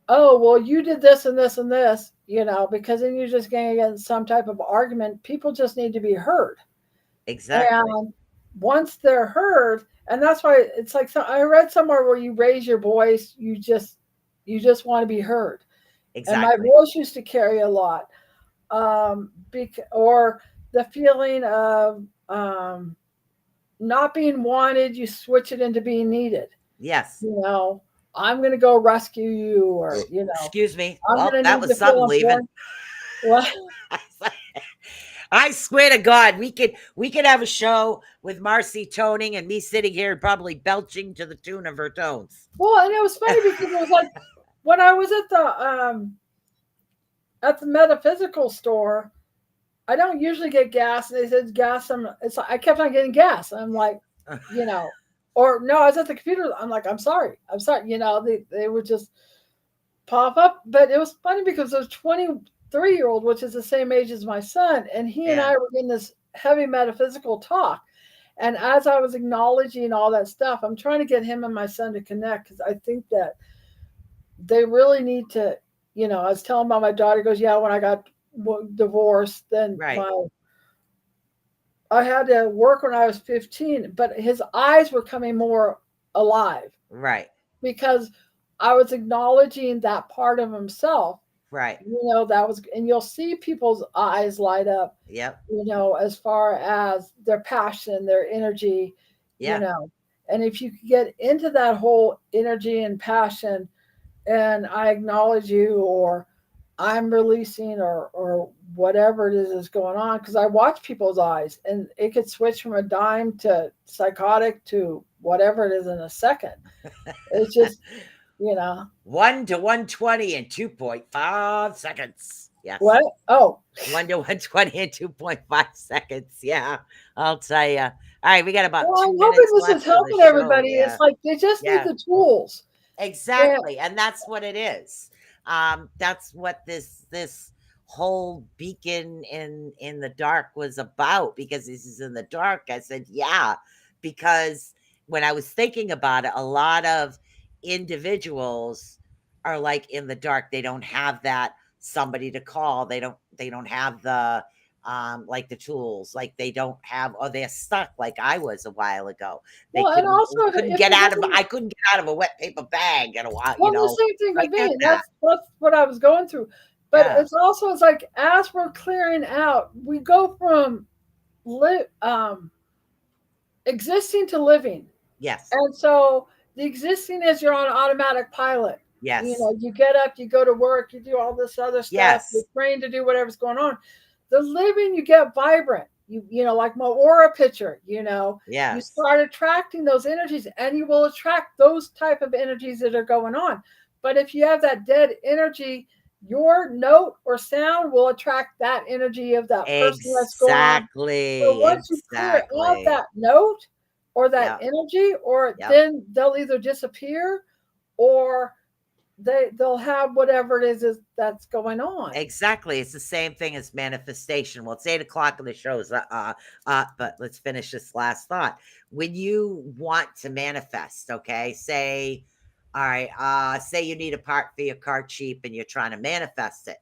oh, well, you did this and this and this, because then you're just going to get some type of argument. People just need to be heard. Exactly. And once they're heard, and that's why it's like, I read somewhere where you raise your voice, you just want to be heard. Exactly. And my voice used to carry a lot. Or the feeling of not being wanted, you switch it into being needed. Yes. I'm going to go rescue you, or, excuse me. That was something leaving. What? I swear to God, we could have a show with Marci toning and me sitting here and probably belching to the tune of her tones. Well, and it was funny because it was like when I was at the metaphysical store, I don't usually get gas, and they said gas. I kept on getting gas. And I'm like, or no, I was at the computer. I'm like, I'm sorry. They would just pop up. But it was funny because it was 23-year-old, which is the same age as my son, and he and I were in this heavy metaphysical talk. And as I was acknowledging all that stuff, I'm trying to get him and my son to connect, because I think that they really need to, I was telling my daughter goes, yeah, when I got divorced, then I had to work when I was 15, but his eyes were coming more alive. Right. Because I was acknowledging that part of himself. Right. That was, and you'll see people's eyes light up. Yep. As far as their passion, their energy, yeah. And if you could get into that whole energy and passion, and I acknowledge you, or I'm releasing, or whatever it is going on, because I watch people's eyes and it could switch from a dime to psychotic to whatever it is in a second. It's just, 1 to 120 in 2.5 seconds. Yes. What? Oh, 1 to 120 in 2.5 seconds. Yeah, I'll tell you. All right, we got about 2 I'm minutes hoping this left is helping everybody. Yeah. It's like they just need the tools. Exactly, and that's what it is. That's what this whole beacon in the dark was about, because this is in the dark. I said, yeah, because when I was thinking about it, a lot of individuals are like in the dark. They don't have that somebody to call. They don't have the like the tools, like they don't have, or they're stuck like I was a while ago. They and also couldn't get out of, I couldn't get out of a wet paper bag in a while. Well, the same thing with me. That's what I was going through. But it's like, as we're clearing out, we go from existing to living. Yes. And so the existing is you're on automatic pilot. Yes. You get up, you go to work, you do all this other stuff, Yes. you're trained to do whatever's going on. The living, you get vibrant. Like my aura picture, you Yes. start attracting those energies, and you will attract those type of energies that are going on. But if you have that dead energy, your note or sound will attract that energy of that person that's going on. So Exactly. once you clear out Exactly. that note or that Yep. energy, or Yep. then they'll either disappear, or they'll have whatever it is that's going on. Exactly. It's the same thing as manifestation. Well, it's 8 o'clock and the show's but let's finish this last thought. When you want to manifest, okay, say, all right, say you need a part for your car cheap and you're trying to manifest it.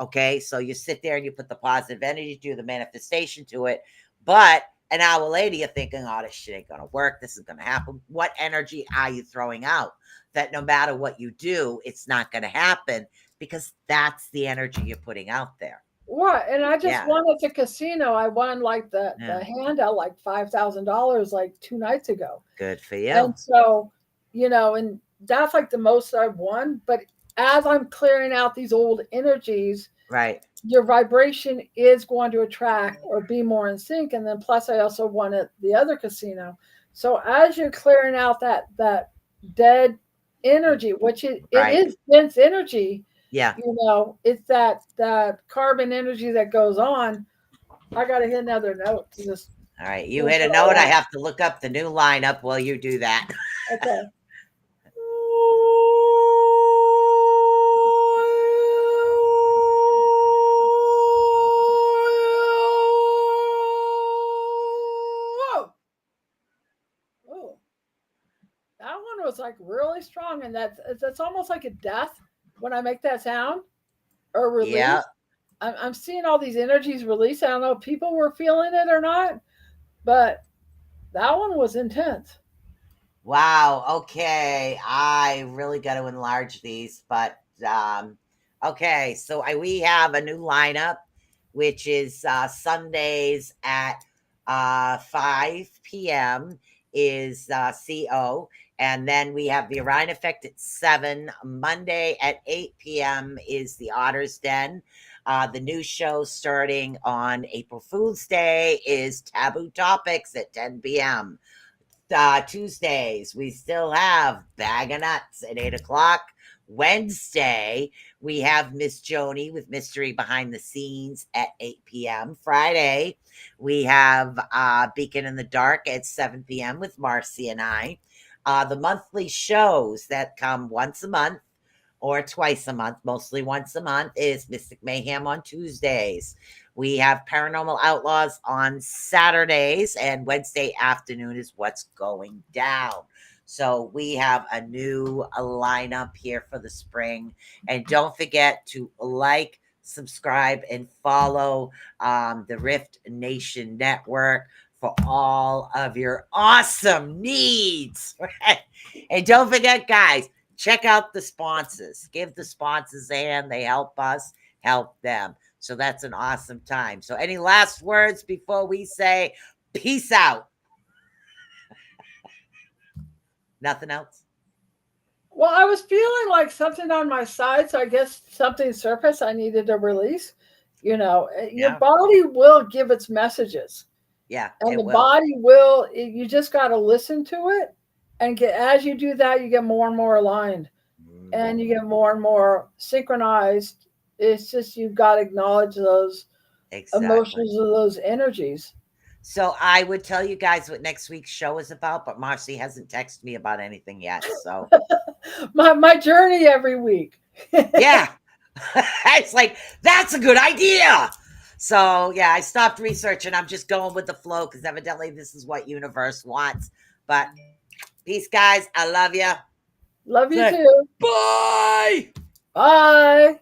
Okay, so you sit there and you put the positive energy, do the manifestation to it, but an hour later you're thinking, oh, this shit ain't gonna work, this is gonna happen. What energy are you throwing out? That no matter what you do, it's not gonna happen, because that's the energy you're putting out there. What? And I just Yeah. won at the casino. I won like the handout, like $5,000, like 2 nights ago. Good for you. And so, and that's like the most I've won. But as I'm clearing out these old energies, Right. your vibration is going to attract or be more in sync. And then plus I also won at the other casino. So as you're clearing out that dead energy, which it is dense energy, yeah, it's that carbon energy that goes on. I got to hit another note to just. All right, you hit a note. I have to look up the new lineup while you do that. Okay. Oh, that one was like really strong, and that's almost like a death when I make that sound or release. Yeah. I'm seeing all these energies release. I don't know if people were feeling it or not, but that one was intense. Wow. Okay. I really got to enlarge these, but okay. So we have a new lineup, which is Sundays at 5 p.m. is CO. And then we have the Orion Effect at 7. Monday at 8 p.m. is the Otter's Den. The new show starting on April Fool's Day is Taboo Topics at 10 p.m. Tuesdays, we still have Bag of Nuts at 8 o'clock. Wednesday, we have Miss Joni with Mystery Behind the Scenes at 8 p.m. Friday, we have Becon in the Dark at 7 p.m. with Marci and I. The monthly shows that come once a month or twice a month, mostly once a month, is Mystic Mayhem on Tuesdays. We have Paranormal Outlaws on Saturdays, and Wednesday afternoon is What's Going Down. So we have a new lineup here for the spring. And don't forget to like, subscribe, and follow the Rift Nation Network for all of your awesome needs. And don't forget, guys, check out the sponsors. Give the sponsors a hand. They help us help them. So that's an awesome time. So any last words before we say peace out? Nothing else? Well, I was feeling like something on my side, so I guess something surfaced I needed to release. Your body will give its messages. Yeah, and the body will. You just got to listen to it, and as you do that, you get more and more aligned, and you get more and more synchronized. It's just you've got to acknowledge those emotions of those energies. So I would tell you guys what next week's show is about, but Marci hasn't texted me about anything yet. So my journey every week. Yeah. It's like, that's a good idea. So yeah, I stopped researching. I'm just going with the flow because evidently this is what universe wants. But peace, guys. I love you. Love you too. Bye. Bye.